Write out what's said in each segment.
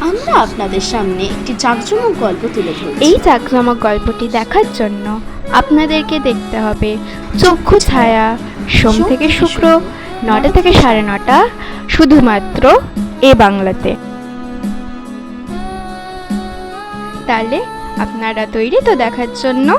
আমরা আপনাদের সামনে একটি জাঁকজমক গল্প তুলে ধরছি। এই জাঁকজমক গল্পটি দেখার জন্য আপনাদেরকে দেখতে হবে চক্ষু ছায়া, সোম থেকে শুক্র 9টা থেকে 9:30 শুধুমাত্র এ বাংলাতে। তাহলে আপনারা তৈরি তো দেখার জন্য?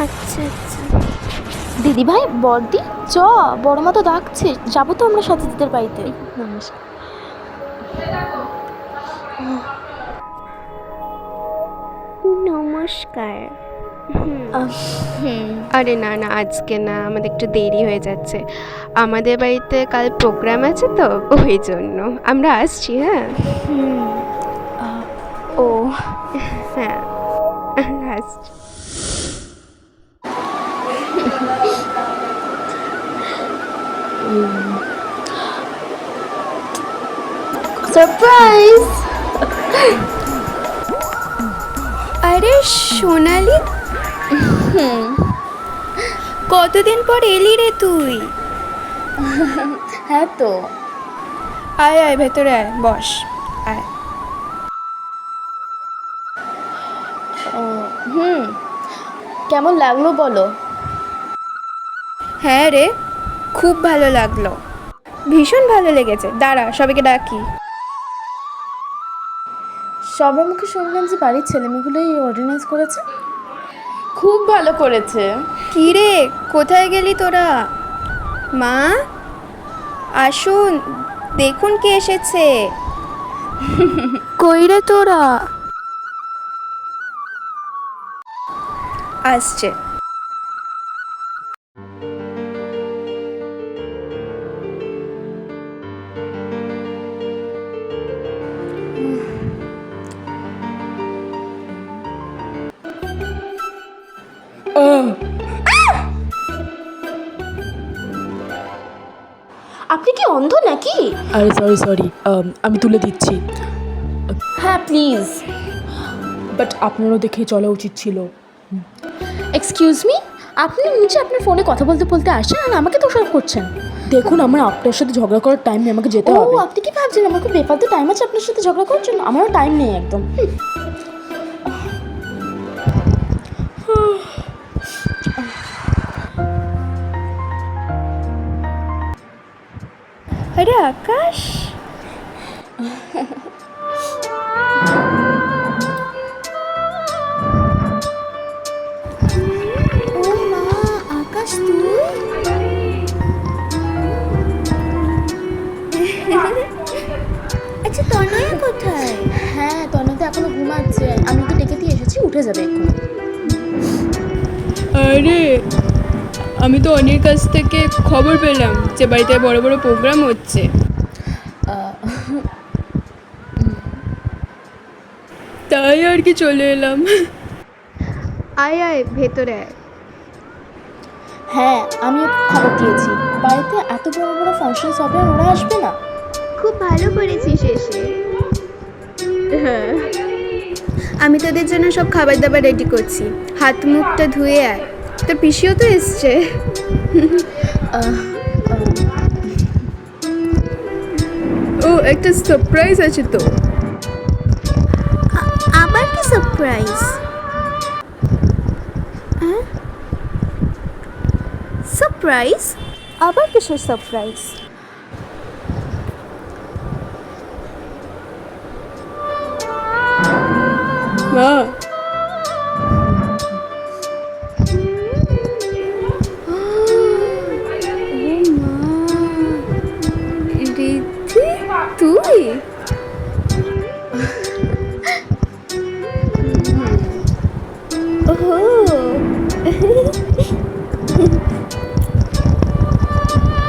আচ্ছা আচ্ছা দিদি ভাই, বড়দি চ, বড় মা তো ডাকছে, যাবো তো আমরা সাথীদের বাড়িতে। নমস্কার। আরে না না, আজকে না, আমাদের একটু দেরি হয়ে যাচ্ছে। আমাদের বাড়িতে কাল প্রোগ্রাম আছে তো, ওই জন্য আমরা আসছি। হ্যাঁ ও হ্যাঁ আসছি। সারপ্রাইজ! আরে সোনালি, কতদিন পর এলি রে তুই? হ্যাঁ তো, আয় আয় ভেতরে আয়, বস আয়। কেমন লাগলো বলো? হ্যাঁ রে, খুব ভালো লাগলো, ভীষণ ভালো লেগেছে। দাঁড়া, সবাইকে ডাকি। সবার মুখে শুনলাম যে বাড়ির ছেলেমেয়েগুলোই অর্গানাইজ করেছে। খুব ভালো করেছে। কি রে, কোথায় গেলি তোরা? মা আসুন, দেখুন কে এসেছে। কই রে তোরা? আসছে। আপনি কি অন্ধ নাকি? আরে সরি, আমি তুলে দিচ্ছি। হ্যাঁ প্লিজ। বাট আপনারও দেখে চলা উচিত ছিল। এক্সকিউজ মি, আপনি নিচে আপনার ফোনে কথা বলতে বলতে আসেন আর আমাকে দোষারোপ করছেন। দেখুন, আমার আপনার সাথে ঝগড়া করার টাইম নেই, আমাকে যেতে ও, হবে। আপনি কি ভাবছেন আমার খুব বেফালতু টাইম আছে আপনার সাথে ঝগড়া করার জন্য? আমারও টাইম নেই একদম। আরে আকাশ, ও মা, আকাশ তুই? আচ্ছা তনয়া কোথায়? হ্যাঁ, তনতে এখনো ঘুমাচ্ছে, আমি ওকে ডেকে দিয়ে এসেছি, উঠে যাবে এক্ষুনি। আরে আমি তো অনেক কাছ থেকে খবর পেলাম যে বাড়িতে বড় বড় প্রোগ্রাম হচ্ছে, তাই আর কি চলে এলাম। আয় আয় ভেতরে আয়। হ্যাঁ, আমিও খবর দিয়েছি বাড়িতে এত বড় বড় ফাংশনস হবে আর ওরা আসবে না। খুব ভালো করেছিস এসে। হ্যাঁ, আমি তোদের জন্য সব খাবার দাবার রেডি করছি, হাত মুখটা ধুয়ে আয়। তোর পিসিও তো এসছে। ও, একটা সারপ্রাইজ আছে তো। আবার কি সারপ্রাইজ? সারপ্রাইজ? আবার কিসের সারপ্রাইজ? মা, রিদ্ধি, তুই? ওহো,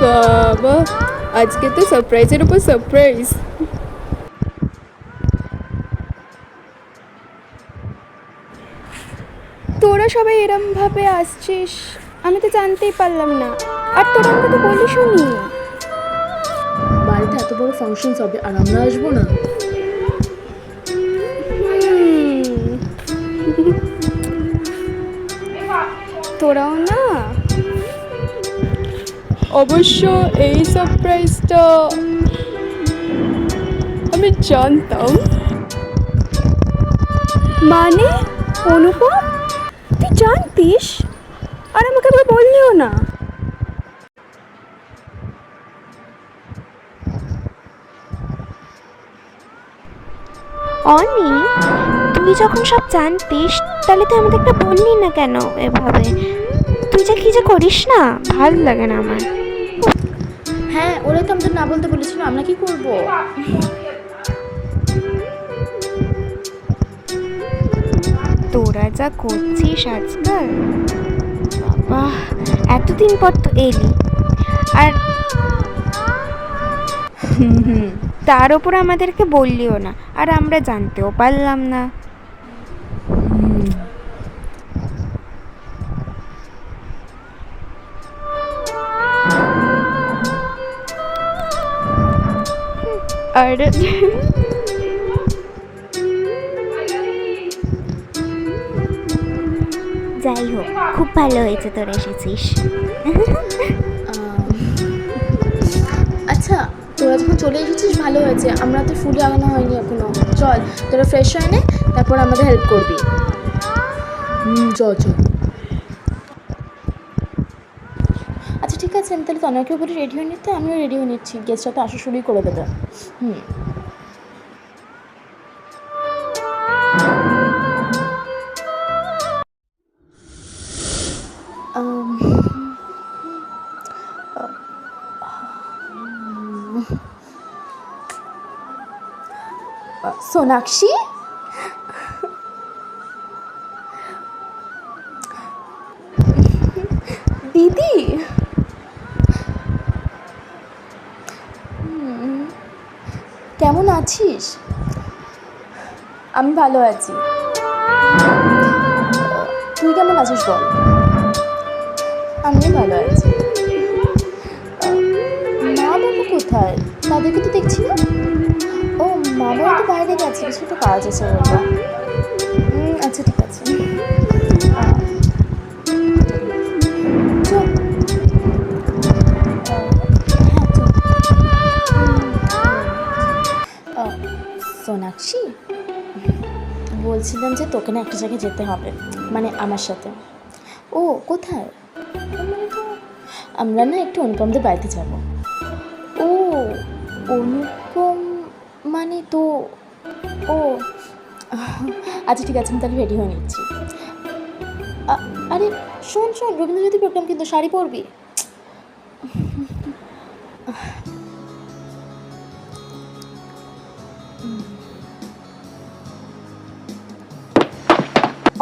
বাবা, আজকে তো সারপ্রাইজের উপর সারপ্রাইজ। সবাই এরমভাবে আসছিস, আমি তো জানতেই পারলাম না। আর তোরা আমাকে তো বলিস নি। বাড়িতে এত বড় ফাংশনস হবে আর আমরা আসবো না? তোরাও না। অবশ্য এই সারপ্রাইজটা আমি জানতাম। মানে অনুপম, তুই জানতিস আর আমাকে আবার বললিও না? অনি, তুই যখন সব জানতিস তাহলে তুই আমাদেরকে বললি না কেন এভাবে? তুই যে কি যে করিস না, ভালো লাগে না আমার। হ্যাঁ, ওরাই তো আমাদের না বলতে বলেছিল, আমরা কি করব? তোরা যা করছিস আজকাল, বাবা, এতদিন পর তো এলি, আর তার ওপর আমাদেরকে বললিও না, আর আমরা জানতেও পারলাম না। আর যাই হোক, খুব ভালো হয়েছে তোরা এসেছিস। আচ্ছা, তোরা যখন চলে এসেছিস ভালো হয়েছে, আমরা তো ফুল লাগানো হয়নি এখনো। চল তোরা ফ্রেশ হয়ে নে, তারপর আমাদের হেল্প করবি। চল চল। আচ্ছা ঠিক আছে, আমি তাহলে তনয়কেও বলি রেডি হয়ে নিতে, আমিও রেডি হয়ে নিচ্ছি। গেস্টরা তো আসা শুরুই করে দেবে। সোনাক্ষী, দিদি, কেমন আছিস? আমি ভালো আছি। তুই কেমন আছিস বল? আমিও ভালো আছি। মা বাবা কোথায়? তাদেরকে তো দেখছি না। ও, মা বাবা তো বাইরে গেছে, কিছু তো কাজ আছে বলবো। আচ্ছা ঠিক আছে। চল। সোনাক্ষী, বলছিলাম যে তোকে না একটা জায়গায় যেতে হবে, মানে আমার সাথে। ও, কোথায়? মানে তো আমরা না একটু অনুপমদের বাড়িতে যাব। ও, অনুপম মানে তো, ও আচ্ছা ঠিক আছে, আমি তাহলে রেডি হয়ে নিচ্ছি। আরে শোন শোন, রবীন্দ্রজ্যোতি প্রোগ্রাম কিন্তু, শাড়ি পরবি।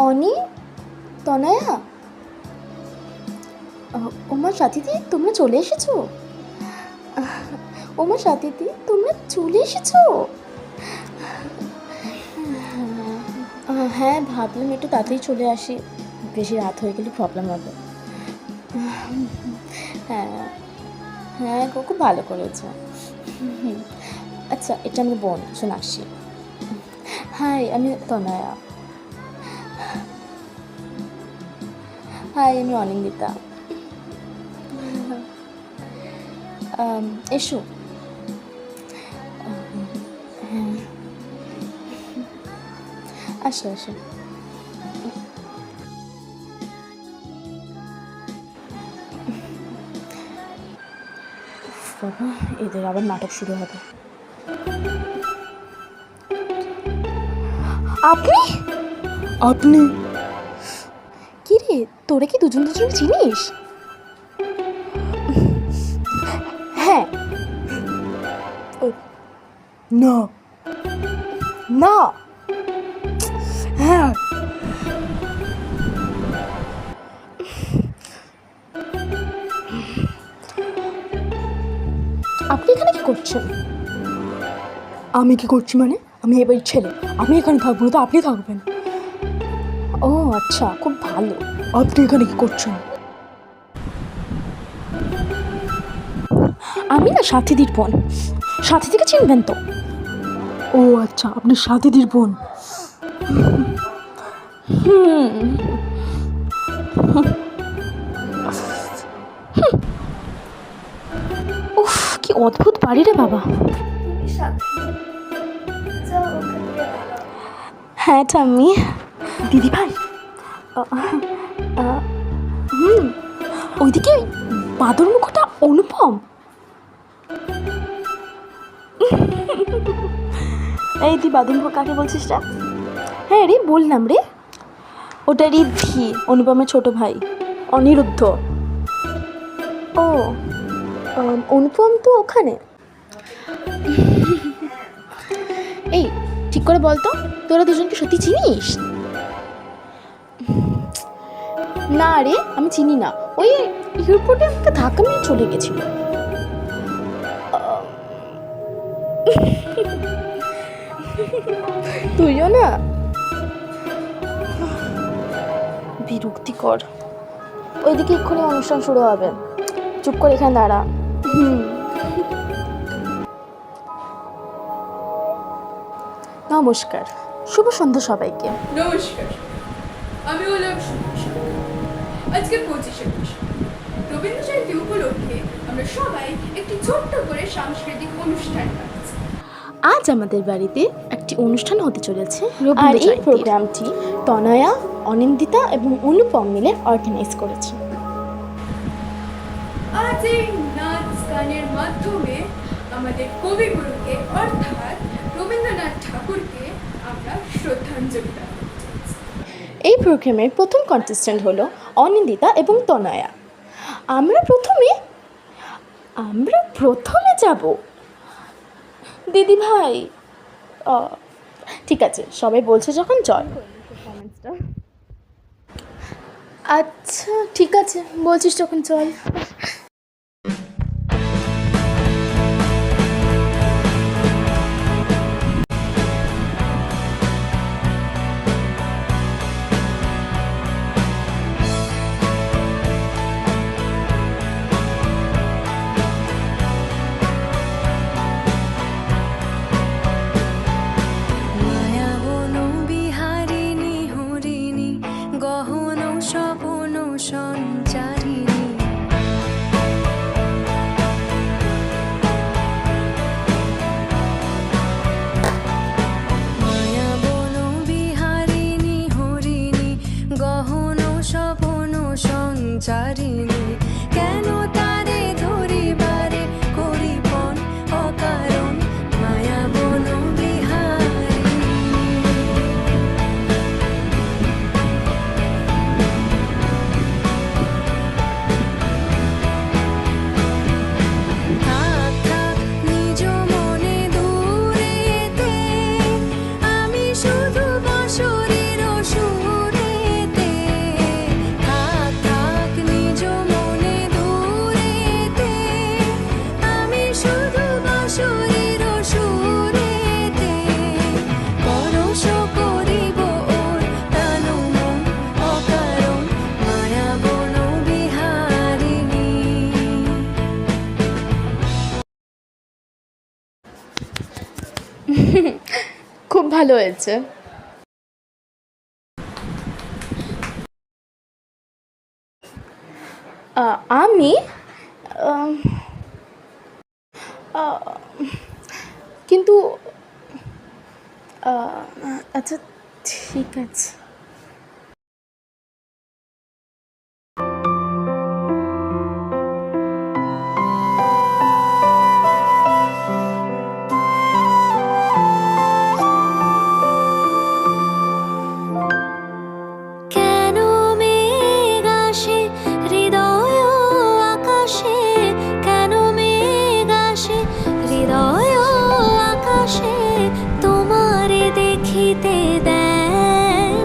অনি, তনয়া, ওমার সাথীদি, তোমরা চলে এসেছো? ওমার সাথীদি, তোমরা চলে এসেছো? হ্যাঁ, ভাবলাম একটু তাড়াতাড়ি চলে আসি, বেশি রাত হয়ে গেলে প্রবলেম হবে। হ্যাঁ হ্যাঁ, খুব ভালো করেছো। আচ্ছা, এটা আমার বোন সোনাক্ষী। হাই, আমি তনয়া। হাই, আমি অনিন্দিতা। এসো। হ্যাঁ, আসো আসো। বাবা, এদের আবার নাটক শুরু হবে। আপনি আপনি কি রে, তোরা কি দুজন দুজন চিনিস? হ্যাঁ। না না, হ্যাঁ, আপনি এখানে কি করছেন? আমি কি করছি মানে? আমি এবারের ছেলে, আমি এখানে থাকবো না তো আপনি থাকবেন। ও আচ্ছা, খুব কালো। আপনি এখানে কি করছেন? আমি না সাথীদির বোন। সাথীদিকে চিনবেন তো? ও আচ্ছা, আপনি সাথীদির বোন। উফ, কি অদ্ভুত বাড়ি রে বাবা। হ্যাঁ ঠাম্মি। দিদি ভাই, ওইদিকে বাদর মুখটা অনুপম। এই তুই বাদর মুখ কাকে বলছিস রে? হ্যাঁ রে, বললাম রে, ওটা ঋদ্ধি, অনুপমের ছোট ভাই, অনিরুদ্ধ। ও, অনুপম তো ওখানে। এই ঠিক করে বল তো, তোরা দুজনকে সত্যি চিনিস? না রে, আমি চিনি না। ওই এয়ারপোর্টে আমাকে ধাক্কা মেরে চলে গেছিল। তুইও না? বিরক্তিকর। ওইদিকে এক্ষুনি অনুষ্ঠান শুরু হবে, চুপ করে এখানে দাঁড়া। নমস্কার, শুভ সন্ধ্যা সবাইকে। নমস্কার, আমি হলাম সুমিশা। আজকে 25শে বৈশাখ, রবীন্দ্র জয়ন্তী উপলক্ষে আমরা সবাই একটি ছোট্ট করে সাংস্কৃতিক অনুষ্ঠান পাচ্ছি। আজ আমাদের বাড়িতে একটি অনুষ্ঠান হতে চলেছে, আর এই প্রোগ্রামটি তনয়া, অনিন্দিতা এবং অনুপম মিলে অর্গানাইজ করেছে। আজ এই নাচ গানের মাধ্যমে আমাদের কবিগুরুকে অর্থাৎ রবীন্দ্রনাথ ঠাকুরকে আমরা শ্রদ্ধাঞ্জলি জানাতে চাইছি। এই প্রোগ্রামের প্রথম কন্টেস্ট্যান্ট হলো অনিন্দিতা এবং তনয়া। আমরা প্রথমে যাব। দিদি ভাই, ঠিক আছে, সবাই বলছে যখন চল। আচ্ছা ঠিক আছে, বলছিস যখন চল। চারিণী কেন তারে ধরিবারে করিপন অকারণ মায়া বন বিহারী। থাক থাক নিজ মনে দূরেতে, আমি শুধু বাঁশরীর সুরেতে। থাক থাক নিজ মনে দূরেতে, আমি শুধু বাঁশরীর সুরেতে। পরশ করিব ওর প্রাণ মন অকারণ মায়া বন বিহারিণী। খুব ভালো হয়েছে। আমি কিন্তু আচ্ছা ঠিক আছে। কেন মেঘ আসে হৃদয় আকাশে, কেন মেঘ আসে হৃদয় আকাশে, তোমারে দেখিতে দেয়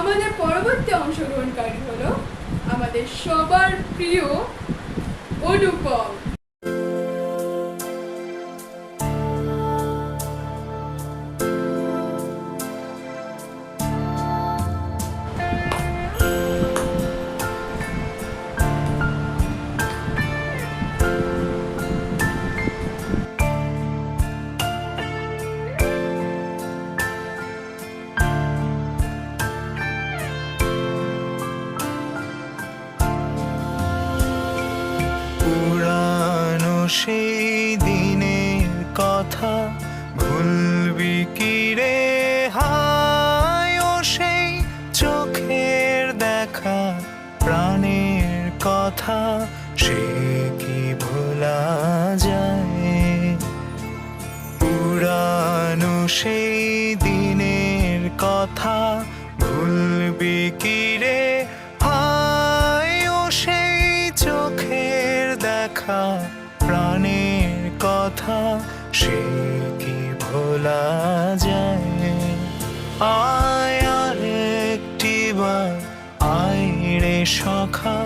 আমাদের পরবর্তী অংশগ্রহণকারী হলো আমাদের সবার প্রিয় অনুপম। পুরানো সেই দিনের কথা ভুলবি কি রে হায়, ও সেই চোখের দেখা প্রাণের কথা সে কি ভোলা যায়। পুরানো সেই দিনের কথা ভুলবি কি রে হায়, ও সেই চোখের দেখা প্রাণের কথা সে কি ভোলা যায়। আয় আর একটিবার আয় রে সখা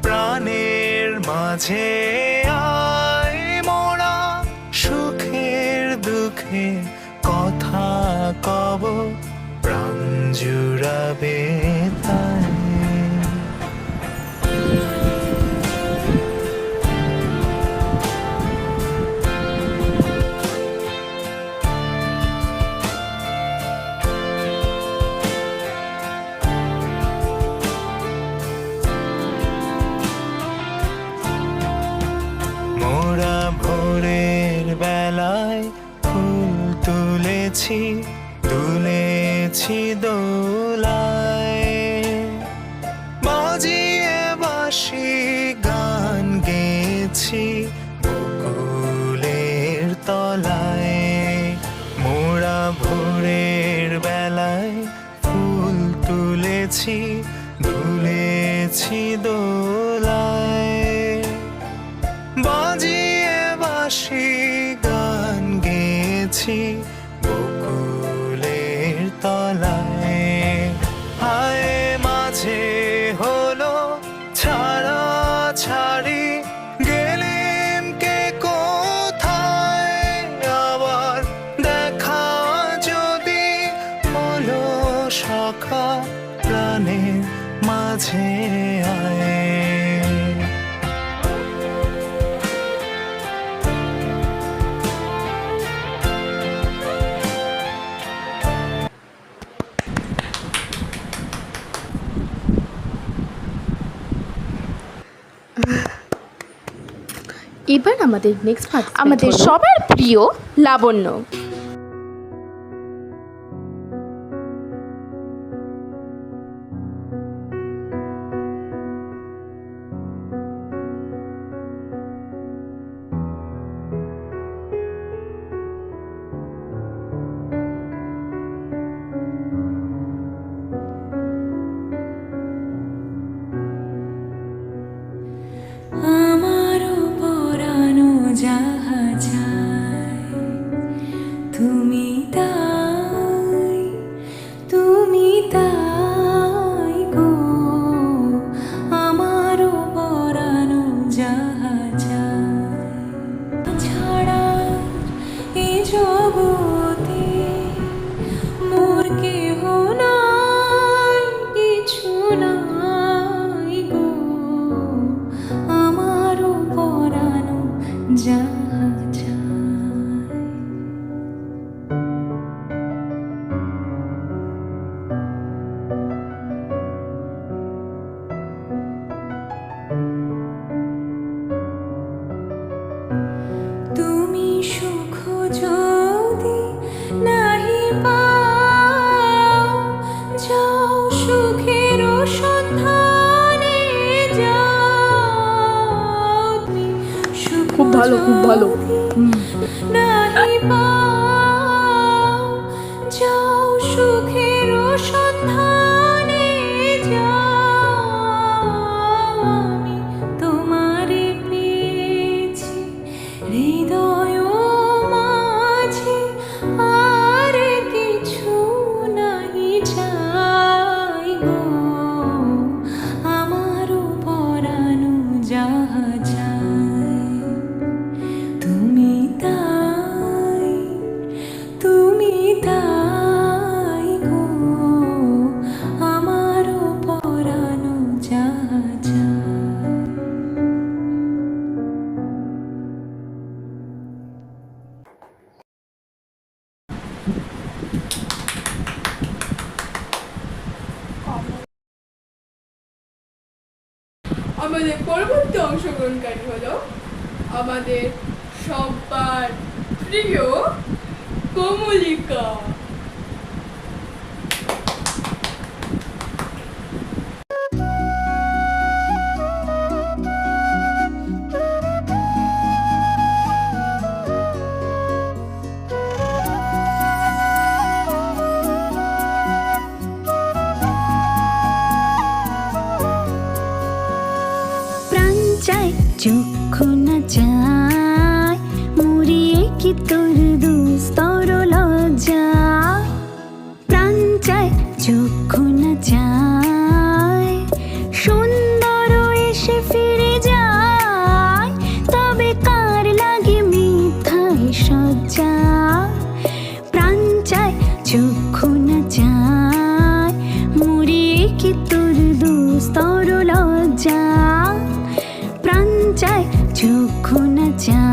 প্রাণের মাঝে আয়, মোরা সুখের দুঃখে কথা কব প্রাণ জুড়াবে তাই। মোরা ভোরের বেলায় ফুল তুলেছি, তুলেছি দোলায়, বাজিয়ে বাঁশি গান গেয়েছি বকুলের তলায়। মোরা ভোরের বেলায় ফুল তুলেছি, তুলেছি দোলায়, বাজিয়ে বাঁশি গান গেয়েছি বকুলের তলায়। হায় মাঝে হলো ছাড়া ছাড়ি, গেলেম কে কোথায়, আবার দেখা যদি হলো সখা প্রাণের মাঝে আয়। এবার আমাদের নেক্সট পার্ট আমাদের সবার প্রিয় লাবণ্য। আমারও পরানো যাহা চায়, তুমি তাই, তুমি তাই গো। আমারও পরানো যাহা চায়, ছাড়া এই জগতে মোর কেহ নাই, কিছু নাই গো। আমারও পরানো যাহা চায়। তুমি সুখ যদি নাহি পাও, যাও সুখের সন্ধানে যাও। তুমি সুখ খুব ভালো, খুব ভালো। নাহি পাও, যাও সুখের সন্ধানে যাও। আমি তোমারে পেয়েছি হৃদয় মাঝে, আর কিছু নাহি চাই আমাদের পরবর্তী অংশগ্রহণকারী হলো আমাদের সবার প্রিয় কমলিকা। প্রাণ চায় চক্ষু না চায় মুড়িয়ে কি তোর দুস্তর লজ্জা। প্রাণ চায় চক্ষু না চায় সুন্দর এসে ফিরে যায়, তবে কার লাগে মিথ্যায় সজ্জা। প্রাণ চায় চক্ষু না চায় মুড়িয়ে কি তোর দুস্তর লজ্জা। প্রাণ চায় চক্ষু না চায়।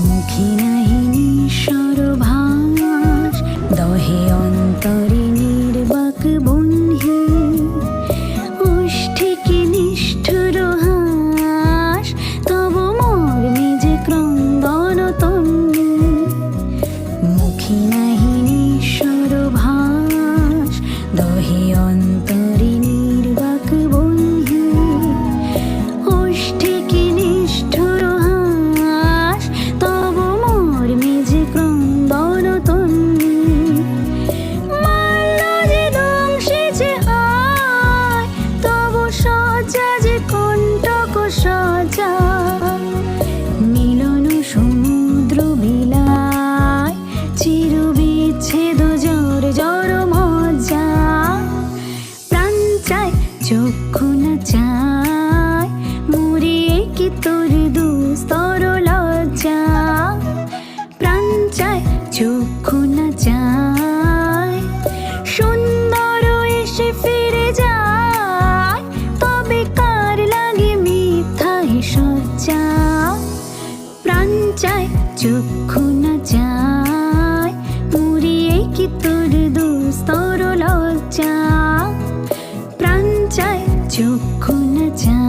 মুখে নাহি নিঃস্বর ভাস, দহে অন্তরে নির্বাক বন্ধি। ওষ্ঠে কি নিষ্ঠুর হাস, তব মর্মে যে ক্রন্দন তন্নি। মুখে নাহি নিঃস্বর ভাস, দহে অন্তরে নির্বাক বন্ধি। ওষ্ঠে কি নিষ্ঠুর হাস, তব মর্মে যে ক্রন্দন তন্নি। মাল্য যে ধ্বংসে যে হায়, তব সজ্জা যে কণ্টক সজ্জা। মিলন সমুদ্র বিলায়, চির বিচ্ছেদ জর জর মজ্জা। প্রাণ চায় চক্ষু না চায় মুড়িয়ে কি তোর দুস্তর লজ্জা। প্রাণ চায় চক্ষু না চায় সুন্দর এসে ফিরে যায়, তবে কার লাগে মিথ্যায় সজ্জা। প্রাণ চায় চক্ষু না চায় মুড়িয়ে কি তোর দুস্তর লজ্জা। প্রাণ চায় চক্ষু না চায়।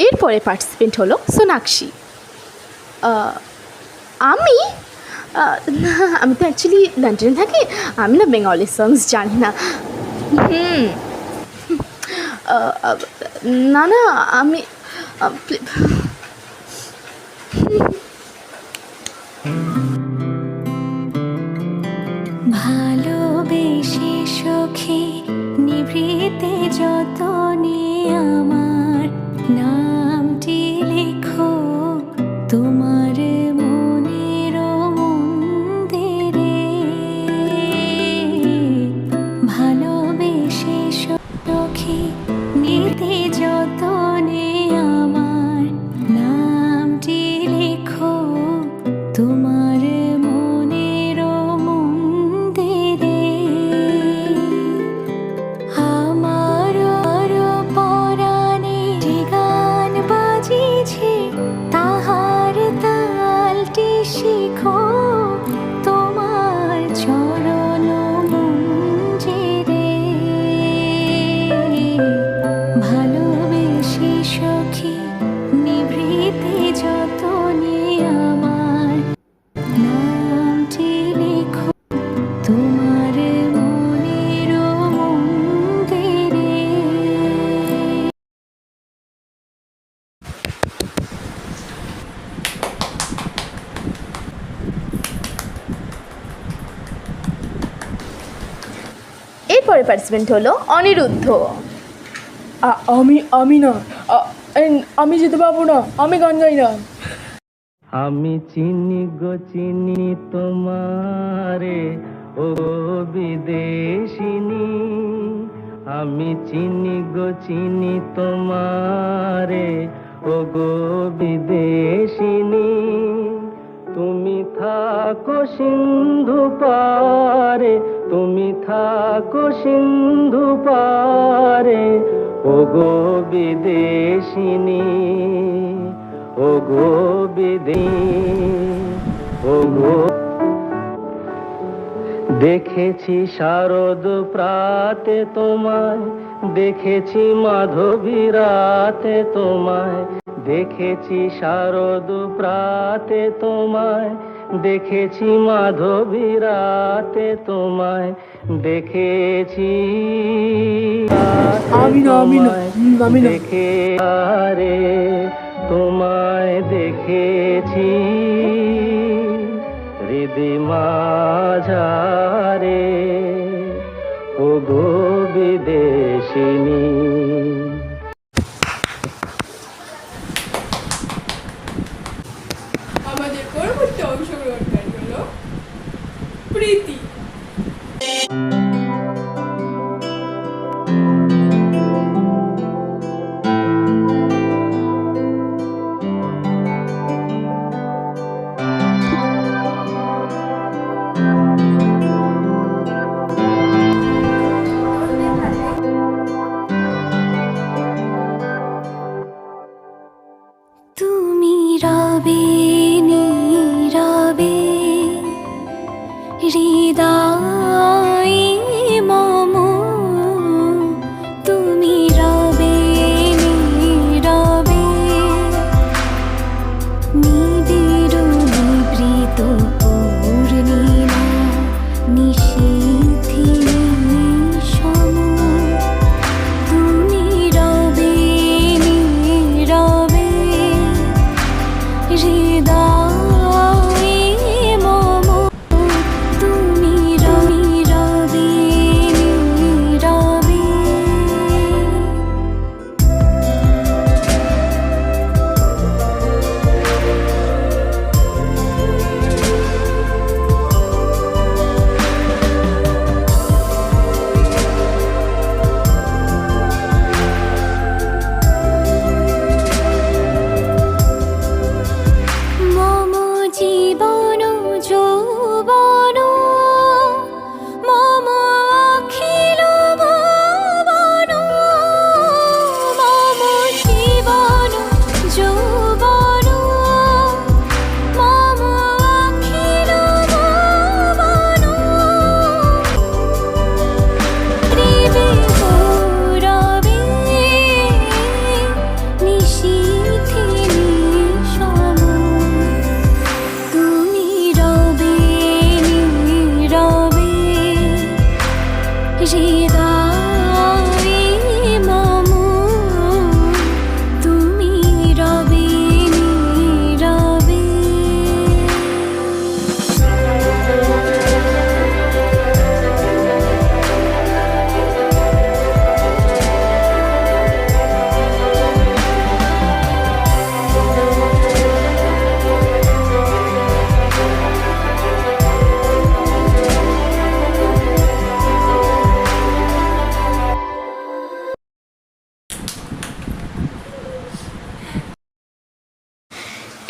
এরপরে পার্টিসিপেন্ট হলো সোনাক্ষী। আমি না, আমি তো অ্যাকচুয়ালি লন্ডনে থাকি, আমি না বেঙ্গলি সংস জানি না। না না, আমি ভালোবেসে সখী নিভৃতে যতনে আমার নামটি লেখো তোমার মনের মন্দিরে। ভালোবেসে সখী নিভৃতে যতনে আমার নামটি লেখো তোমার মনের মন্দিরে। আমার পরাণে যে গান বাজিছে, তাহার তালটি শিখো তোমার চরণ মঞ্জিরে। ভালোবেসে সখী নিভৃতে যতনে আমার নামটি লেখো তোমার মনের মন্দিরে। এরপরে পার্টিসিপেন্ট হলো অনিরুদ্ধ। আমি না, আমি যেতে পারবো না, আমি গান গাই না। আমি চিনি গো চিনি তোমারে ও বিদেশিনী। আমি চিনি গো চিনি তোমারে ওগো বিদেশিনী, তুমি থাকো সিন্ধু পারে, তুমি থাকো সিন্ধু পারে, ওগো বিদেশিনী, ওগো ওগো। দেখেছি শারদ প্রাতে তোমায়, দেখেছি মাধবী রাতে তোমায়, দেখেছি শারদ প্রাতে তোমায়, দেখেছি মাধবী রাতে তোমায়, দেখেছি আমি না দেখে আরে তোমায় দেখেছি হৃদি মাঝারে, ওগো বিদেশিনী। আমাদের পরবর্তী অংশগ্রহণকারী হলো প্রীতি। তুমি রবে নীরবে হৃদয়ে মম, তুমি রবে নীরবে নিবিড় নিবৃত পূর্ণিমা নিশীথি সম, তুমি রবে নীরবে হৃদয়ে মম, তুমি রবে নীরবে। মম জীবন যৌবন, মম অখিল ভুবন, মম জীবন যৌবন, মম অখিল ভুবন, ত্রিবিহরবে নিশীথি সম, তুমি রবে নীরবে হৃদয়ে মম, তুমি রবে নীরবে।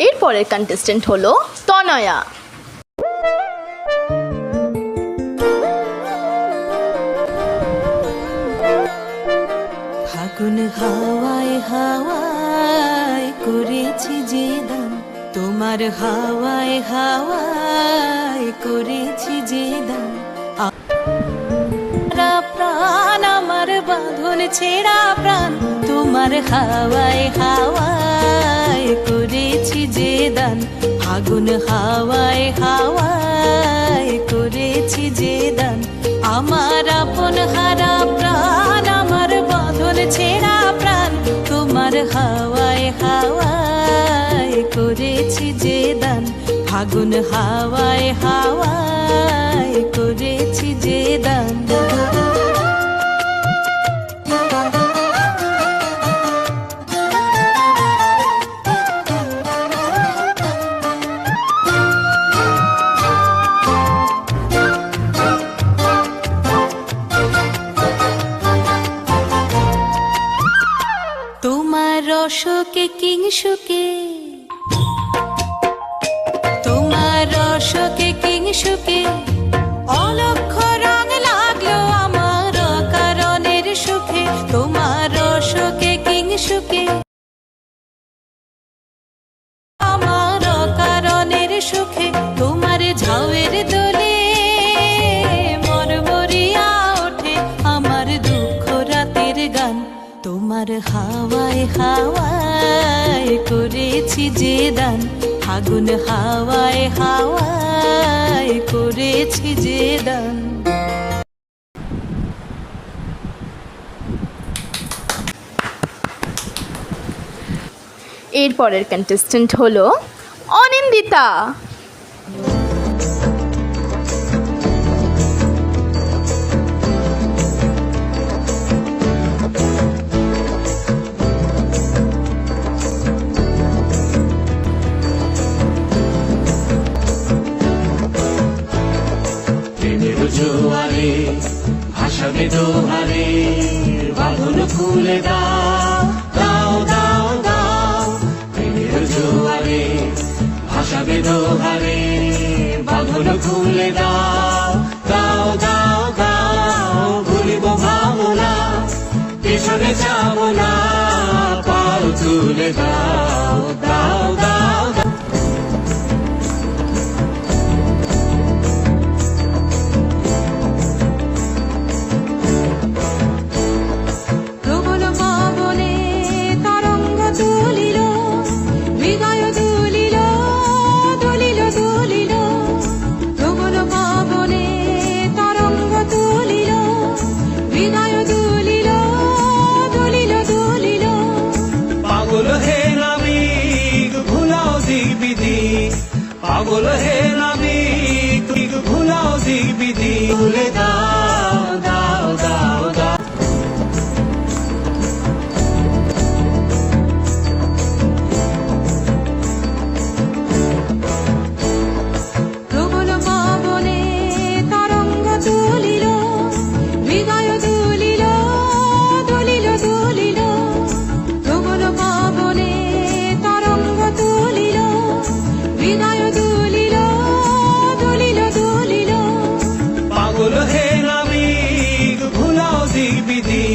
এরপরের কন্টেস্টেন্ট হলো তনয়া। ফাগুন হাওয়ায় হাওয়ায় করেছি যে দান, তোমার হাওয়ায় হাওয়ায় করেছি যে দান, প্রাণ আমার বাঁধন ছেঁড়া প্রাণ, তোমার হাওয়ায় হাওয়ায় করেছি যে দান, ফাগুন হাওয়ায় হাওয়ায় করেছি যে দান, আমার আপন হারা প্রাণ, আমার বাঁধন ছেঁড়া প্রাণ, তোমার হাওয়ায় হাওয়ায় করেছি যে দান, ফাগুন হাওয়ায় হাওয়ায় করেছি যে দান। তোমার রসকে কিংসুকে, তোমার রসকে কিংসুকে অলক্ষ রং লাগলো আমার কারণের সুখে, তোমার রসকে কিংসুকে আমার কারণের সুখে, তোমার ঝাউয়ের দোলে মরমরিয়া ওঠে আমার দুঃখ রাতের গান, তোমার হাওয়ায় হাওয়ায় করেছি যে দান, ফাগুন হাওয়ায় হাওয়ায় করেছি যে দান। এরপরের কন্টেস্টেন্ট হলো অনিন্দিতা। প্রেমের জোয়ারে ভাসাবে দোহারে, বাঁধন খুলে দাও দাও দাও দাও। প্রেমের জোয়ারে ভাসাবে দোহারে, বাঁধন খুলে দাও দাও দাও দাও। ভুলিব ভাবনা পেছনে যাব না, পাল তুলে দাও দাও দাও দাও। প্রবল পবনে তরঙ্গ তুলিল, হৃদয় দুলিল দুলিল দুলিল। প্রবল পবনে তরঙ্গ তুলিল, হৃদয় দুলিল দুলিল দুলিল। পাগল হে নাবিক ভুলাও দিক বিধি, পাগল হে নাবিক ভুলাও দিক বিধি। তুলে দাও দাও দাও দাও। প্রবল পবনে তরঙ্গ তুলিল, হৃদয় দুলিল দুলিল দুলিল। প্রবল পবনে তরঙ্গ তুলিল, হৃদয় দুলিল দুলিল দুলিল। পাগল হে নাবিক ভুলাও দিক বিধি,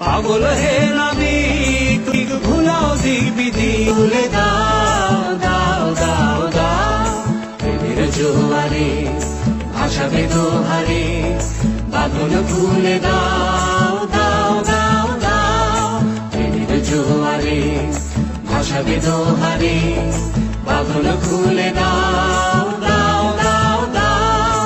পাগল হে নাবিক ভুলাও দিক বিধি। তুলে দাও দাও দাও দাও। প্রেমের জোয়ারে ভাসাবে দোহারে, বাঁধন খুলে দাও দাও দাও দাও। প্রেমের জোয়ারে ভাসাবে দোহারে, বাঁধন খুলে দাও দাও দাও দাও।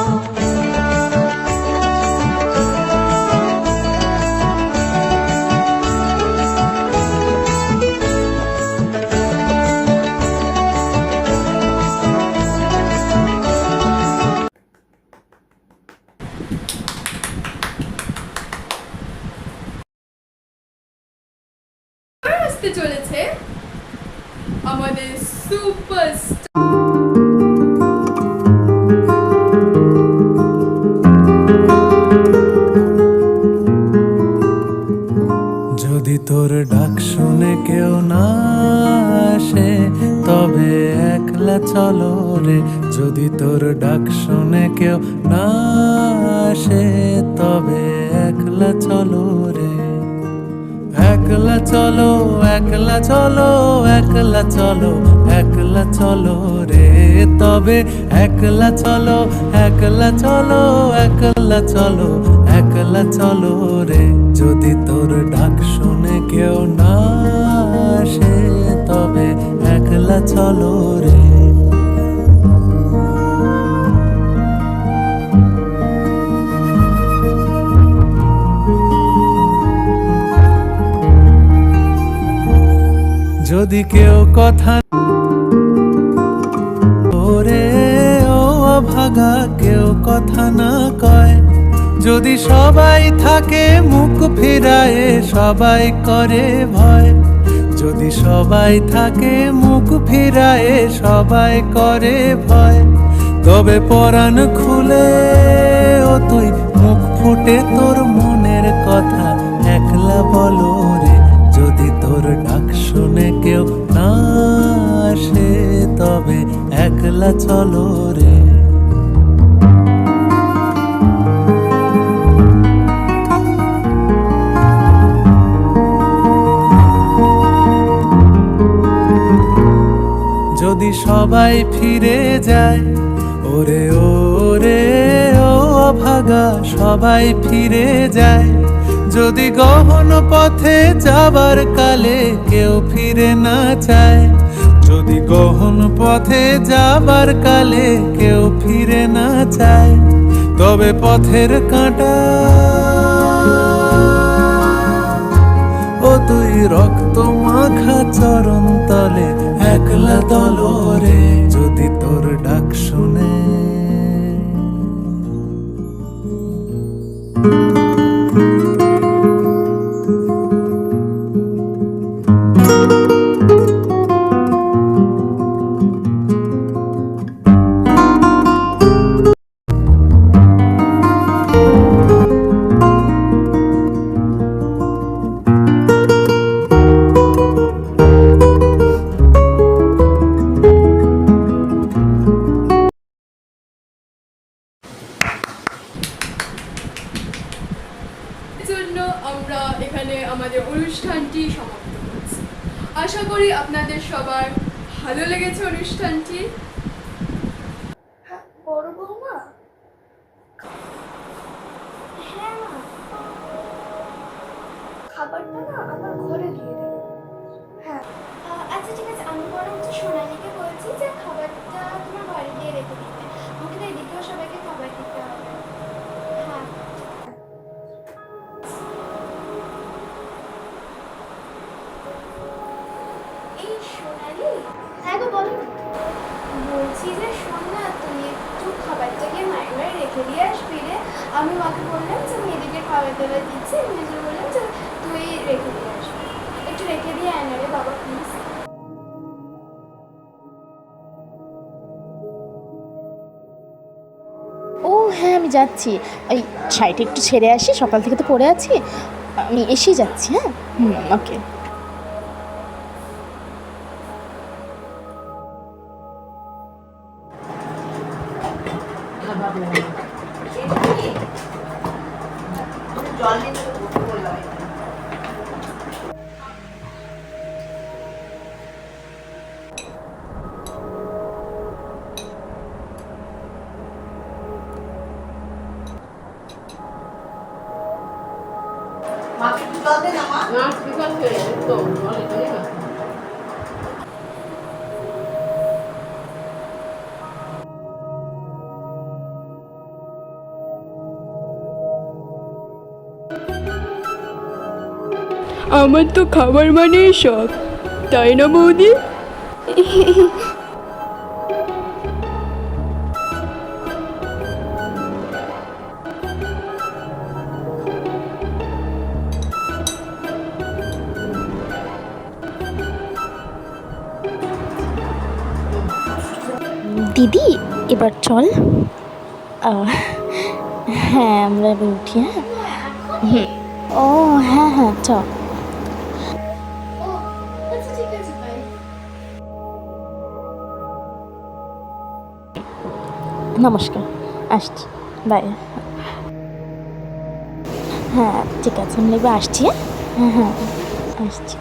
আসতে চলেছে আমাদের সুপারস্টার। যদি তোর ডাক শুনে কেউ না আসে, তবে একলা চলো রে। যদি তোর ডাক শুনে কেউ না আসে, তবে একলা চলো রে। একলা চলো একলা চলো একলা চলো একলা চলো রে। তবে একলা চলো একলা চলো একলা চলো একলা চলো রে। যদি তোর ডাক শুনে কেউ না আসে, তবে একলা চলো রে। যদি কেউ কথা ওরে ও অভাগা কেউ কথা না কয়, যদি সবাই থাকে মুখ ফিরায়ে সবাই করে ভয়, যদি সবাই থাকে মুখ ফিরায়ে সবাই করে ভয়, তবে পরাণ খুলে ও তুই মুখ ফুটে তোর মনের কথা একলা বলো রে। যদি তোর ডাক শুনে যদি সবাই ফিরে যায়, ওরে ওরে ও অভাগা সবাই ফিরে যায়। যদি গহন পথে যাবার কালে কেউ ফিরে না চায়, যদি গহন পথে যাবার কালে কেউ ফিরে না চায়, তবে পথের কাঁটা ও তুই রক্ত মাখা চরণ তলে একলা দলরে যদি তোর ডাক শুনে। জন্য আমরা এখানে আমাদের অনুষ্ঠানটি সমাপ্ত করছি। আশা করি আপনাদের সবার ভালো লেগেছে অনুষ্ঠানটি। বড় বৌমা, হ্যাঁ মা, খাবারটা না আমার ঘরে দিয়ে দেবে। হ্যাঁ আচ্ছা ঠিক আছে, আমি বরঞ্চ সোনালীকে বলছি যে খাবারটা তোমার ঘরে দিয়ে রেখে দিতে। আমাকে তো এদিকেও সবাইকে খাবার দিতে হবে। হ্যাঁ এই সোনালী, হ্যাঁ গো বলো। বলছি যে শোন না, তুই একটু খাবারটা গিয়ে মায়ের বাড়ি রেখে দিয়ে আসবি রে। আমি মাকে বললাম যে আমি এদিকে খাবার দাবার দিচ্ছি, মেজে বললাম যে তুই রেখে দিয়ে আসবি, একটু রেখে দিয়ে আয় না রে বাবা প্লিজ। ও হ্যাঁ, আমি যাচ্ছি। ওই শাড়িটা একটু ছেড়ে আসি, সকাল থেকে তো পরে আছি, আমি এসেই যাচ্ছি। হ্যাঁ ওকে। আমার তো খাবার মানেই শখ, তাই না বৌদি? দিদি এবার চল। হ্যাঁ আমরা এবার উঠি। হ্যাঁ ও হ্যাঁ হ্যাঁ চল। ও আচ্ছা ঠিক আছে, বাই। নমস্কার, আসছি, বাই। হ্যাঁ ঠিক আছে, আমি এবার আসছি। হ্যাঁ হ্যাঁ আসছি।